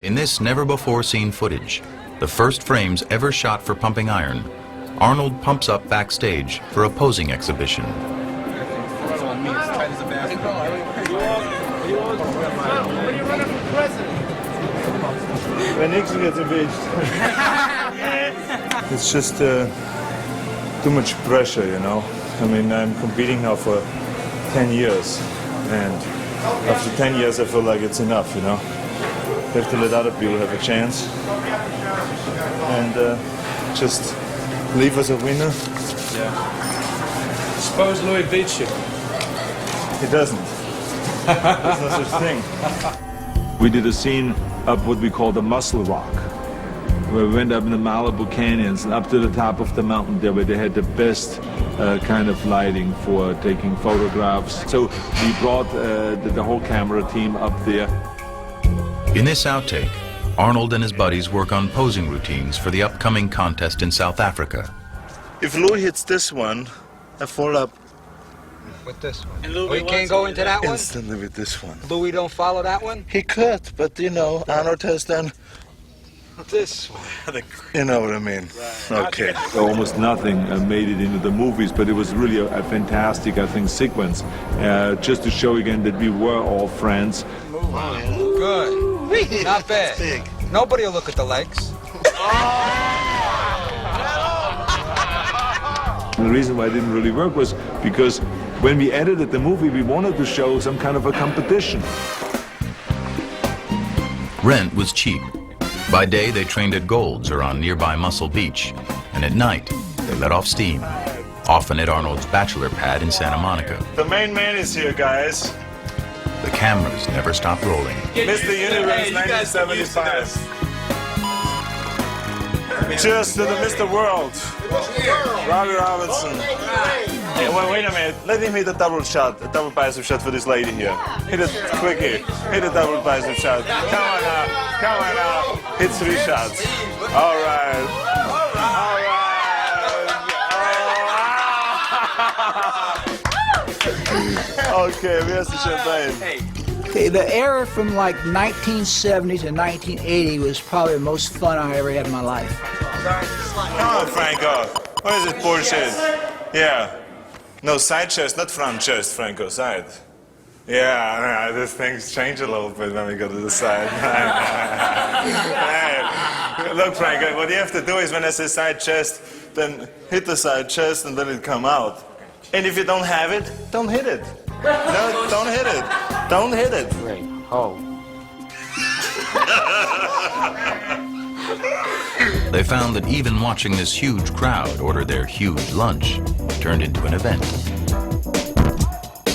In this never-before-seen footage, the first frames ever shot for Pumping Iron, Arnold pumps up backstage for a posing exhibition. When Nixon gets impeached. It's just too much pressure, you know. I mean, I'm competing now for 10 years, and after 10 years I feel like it's enough, you know. You have to let other people have a chance, and just leave as a winner. Yeah. Suppose Louis beats you. He doesn't. There's no such thing. We did a scene up what we call the Muscle Rock, where we went up in the Malibu canyons and up to the top of the mountain there, where they had the best kind of lighting for taking photographs. So we brought the whole camera team up there. In this outtake, Arnold and his buddies work on posing routines for the upcoming contest in South Africa. If Louis hits this one, I fall up with this one. And Louis can't go into that one? Instantly with this one. Louis don't follow that one? He could, but you know, Arnold has done this one. You know what I mean? Right. Okay. Almost nothing made it into the movies, but it was really a fantastic, I think, sequence. Just to show again that we were all friends. Move on. Good. Not bad. Nobody will look at the legs. The reason why it didn't really work was because when we edited the movie, we wanted to show some kind of a competition. Rent was cheap. By day, they trained at Gold's or on nearby Muscle Beach, and at night, they let off steam, often at Arnold's bachelor pad in Santa Monica. The main man is here, guys. The cameras never stopped rolling. Mr. Universe 1975. Cheers to the Mr. World. Robbie Robertson. Hey, wait a minute. Let him hit a double shot, a double bicep shot for this lady here. Hit it quickly. Hit a double bicep shot. Come on now. Come on now. Hit 3 shots. All right. All right. Okay, where's the champagne? Okay, the era from like 1970 to 1980 was probably the most fun I ever had in my life. Come on, Franco. What is this bullshit? Yeah. No, side chest, not front chest, Franco, side. Yeah, these things change a little bit when we go to the side. Hey, look, Franco, what you have to do is when I say side chest, then hit the side chest and then it come out. And if you don't have it, don't hit it. No, don't hit it. Don't hit it. Great. Oh. They found that even watching this huge crowd order their huge lunch turned into an event.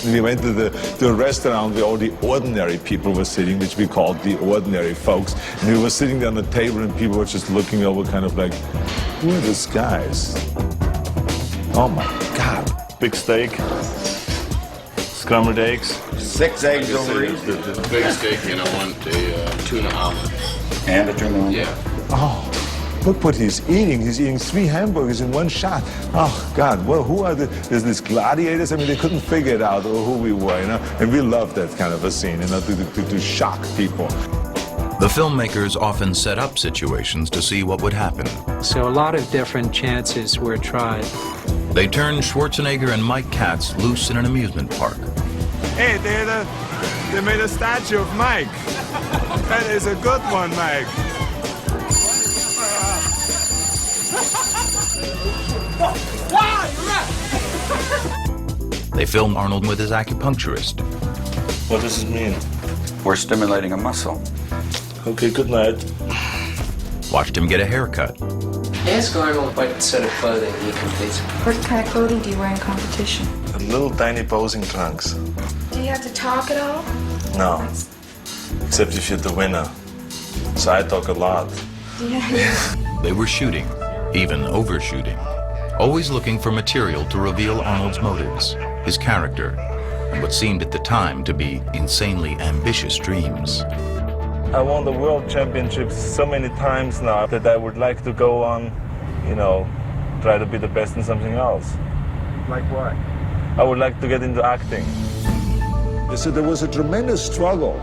We went to a restaurant where all the ordinary people were sitting, which we called the ordinary folks. And we were sitting there on the table and people were just looking over kind of like, who are these guys? Oh my God. Big steak, scrambled eggs. 6 eggs over each. The big steak, and I want the tuna omelet. And a tuna omelet? Yeah. Oh, look what he's eating. He's eating 3 hamburgers in one shot. Oh, God, well, who are there's these gladiators? I mean, they couldn't figure it out who we were, you know? And we loved that kind of a scene, you know, to shock people. The filmmakers often set up situations to see what would happen. So a lot of different chances were tried. They turned Schwarzenegger and Mike Katz loose in an amusement park. Hey, they made a statue of Mike. That is a good one, Mike. They filmed Arnold with his acupuncturist. What does it mean? We're stimulating a muscle. Okay, good night. Watched him get a haircut. Ask Arnold what set of clothing he competes. What kind of clothing do you wear in competition? Little tiny posing trunks. Do you have to talk at all? No, except if you're the winner. So I talk a lot. Yeah. They were shooting, even overshooting, always looking for material to reveal Arnold's motives, his character, and what seemed at the time to be insanely ambitious dreams. I won the world championships so many times now that I would like to go on, you know, try to be the best in something else. Like what? I would like to get into acting. So there was a tremendous struggle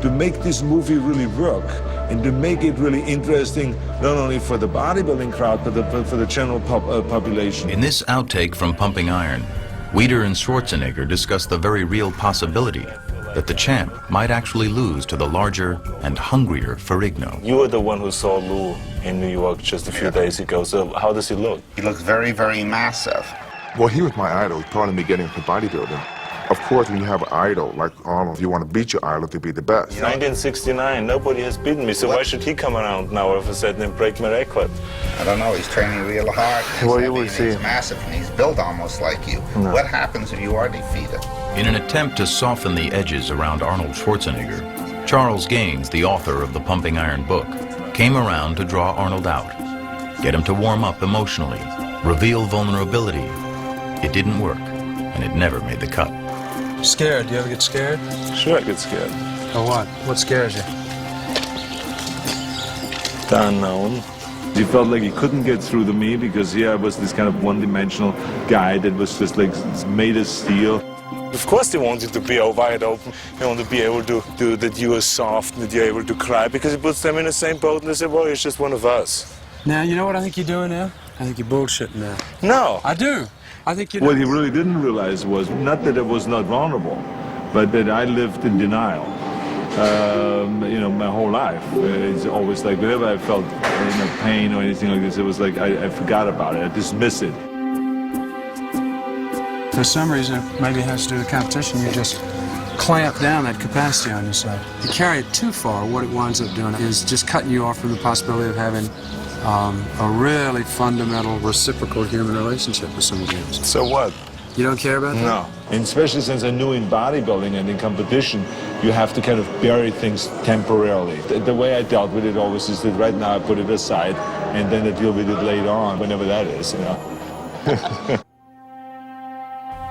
to make this movie really work and to make it really interesting, not only for the bodybuilding crowd, but for the general population. In this outtake from Pumping Iron, Yudin and Schwarzenegger discuss the very real possibility that the champ might actually lose to the larger and hungrier Ferrigno. You were the one who saw Lou in New York just a few days ago, so how does he look? He looks very, very massive. Well, he was my idol. He taught me getting into bodybuilding. Of course, when you have an idol like Arnold, you want to beat your idol to be the best. 1969, nobody has beaten me, so why should he come around now all of a sudden and break my record? I don't know, he's training real hard. He's Well, heavy you will and see. he's massive and he's built almost like you. No. What happens if you are defeated? In an attempt to soften the edges around Arnold Schwarzenegger, Charles Gaines, the author of the Pumping Iron book, came around to draw Arnold out, get him to warm up emotionally, reveal vulnerability. It didn't work, and it never made the cut. Scared? Do you ever get scared? Sure, I get scared. Or what? What scares you? The unknown. He felt like he couldn't get through to me because I was this kind of one-dimensional guy that was just like made of steel. Of course they want you to be all wide open. They want to be able to do that you are soft and that you're able to cry because it puts them in the same boat and they say, well, he's just one of us. Now, you know what I think you're doing now? I think you're bullshitting now. No. I do. I think you're... What he really didn't realize was not that I was not vulnerable, but that I lived in denial. You know, my whole life. It's always like whenever I felt pain or anything like this, it was like I forgot about it. I dismissed it. For some reason, maybe it has to do with competition, you just clamp down that capacity on yourself. If you carry it too far, what it winds up doing is just cutting you off from the possibility of having a really fundamental reciprocal human relationship with somebody else. So what? You don't care about that? No. And especially since I knew in bodybuilding and in competition, you have to kind of bury things temporarily. The way I dealt with it always is that right now I put it aside and then I deal with it later on, whenever that is, you know.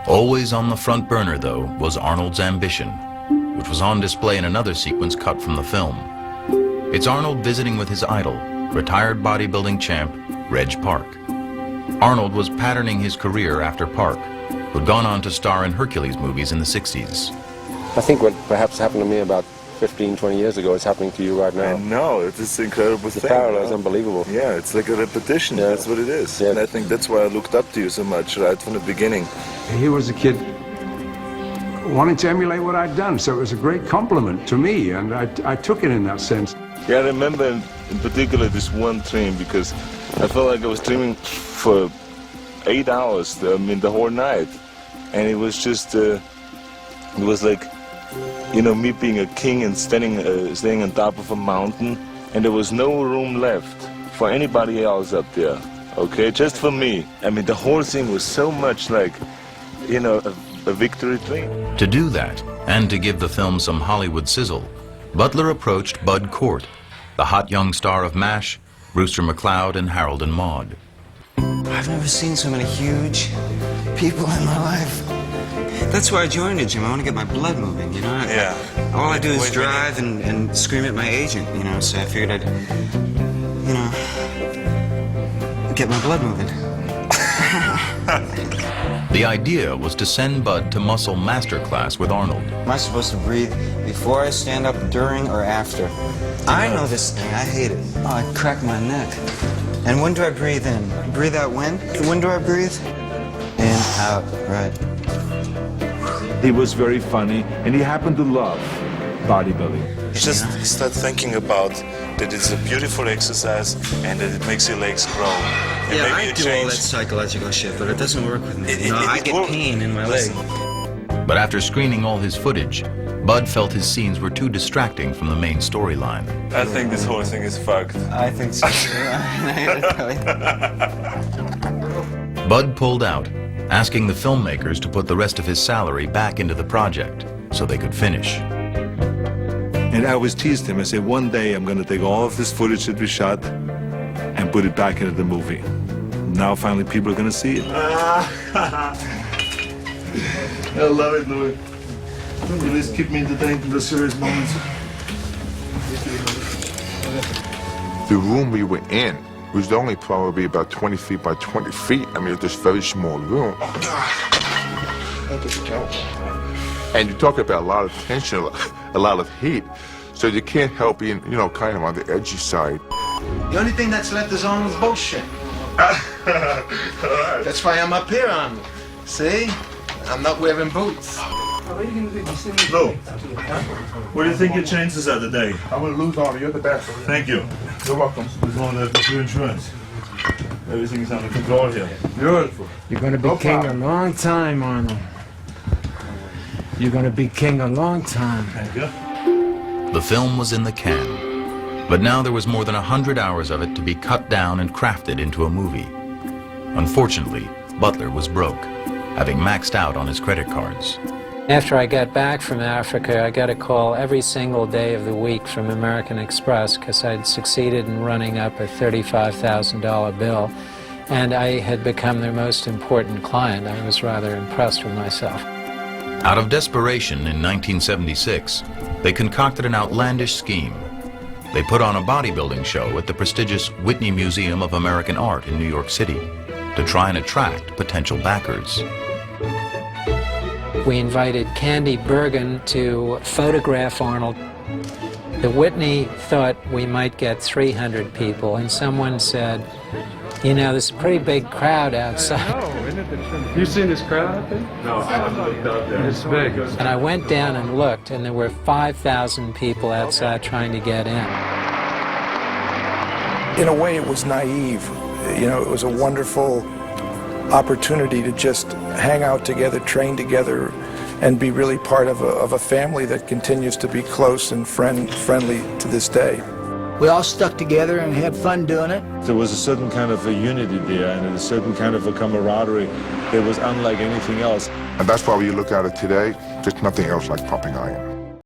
Always on the front burner, though, was Arnold's ambition, which was on display in another sequence cut from the film. It's Arnold visiting with his idol, retired bodybuilding champ, Reg Park. Arnold was patterning his career after Park, who'd gone on to star in Hercules movies in the 60s. I think what perhaps happened to me about 15, 20 years ago is happening to you right now. I know, it's this incredible The thing. parallel is unbelievable. Yeah, it's like a repetition, Yeah. that's what it is. Yeah. And I think that's why I looked up to you so much right from the beginning. He was a kid wanting to emulate what I'd done, so it was a great compliment to me, and I took it in that sense. Yeah, I remember in particular this one dream because I felt like I was dreaming for 8 hours, I mean the whole night. And it was just, it was like, you know, me being a king and staying on top of a mountain, and there was no room left for anybody else up there, okay, just for me. I mean, the whole thing was so much like, you know, a victory dream. To do that, and to give the film some Hollywood sizzle, Butler approached Bud Cort, the hot young star of MASH, Brewster McCloud, and Harold and Maude. I've never seen so many huge people in my life. That's why I joined the gym. I want to get my blood moving, you know? Yeah. All I do is drive and scream at my agent, you know, so I figured I'd, you know, get my blood moving. The idea was to send Bud to muscle masterclass with Arnold. Am I supposed to breathe before I stand up, during, or after? I know this thing. I hate it. Oh, I crack my neck. And when do I breathe in? Breathe out when? When do I breathe? In, out, right. He was very funny, and he happened to love bodybuilding. Just start thinking about that it's a beautiful exercise and that it makes your legs grow. And Yeah, maybe I you do all that psychological shit, but it doesn't work with me. No, I get pain in my leg. But after screening all his footage, Bud felt his scenes were too distracting from the main storyline. I think this whole thing is fucked. I think so too. Bud pulled out, asking the filmmakers to put the rest of his salary back into the project so they could finish. And I always teased him. I said, one day I'm going to take all of this footage that we shot and put it back into the movie. Now finally people are going to see it. I love it, Louis. You just keep me entertained in the serious moments. The room we were in was only probably about 20 feet by 20 feet. I mean, it's this very small room. And you talk about a lot of tension, a lot of heat. So you can't help being, you know, kind of on the edgy side. The only thing that's left is Arnold's bullshit. That's why I'm up here, Arnold. See? I'm not wearing boots. Lou, what do you think your chances are today? I'm gonna lose all. You're the best. Thank you. You're welcome. As long as there's your insurance. Everything's under control here. Beautiful. You're gonna be king a long time, Arnold. You're gonna be king a long time. Thank you. The film was in the can, but now there was more than 100 hours of it to be cut down and crafted into a movie. Unfortunately, Butler was broke, having maxed out on his credit cards. After I got back from Africa, I got a call every single day of the week from American Express because I'd succeeded in running up a $35,000 bill, and I had become their most important client. I was rather impressed with myself. Out of desperation in 1976, they concocted an outlandish scheme. They put on a bodybuilding show at the prestigious Whitney Museum of American Art in New York City to try and attract potential backers. We invited Candy Bergen to photograph Arnold. The Whitney thought we might get 300 people, and someone said, you know, there's a pretty big crowd outside. You seen this crowd out there? No, I haven't looked out there. It's big. And I went down and looked, and there were 5,000 people outside trying to get in. In a way, it was naive. You know, it was a wonderful opportunity to just hang out together, train together, and be really part of a family that continues to be close and friendly to this day. We all stuck together and had fun doing it. There was a certain kind of a unity there and a certain kind of a camaraderie that was unlike anything else. And that's why when you look at it today, there's nothing else like pumping iron.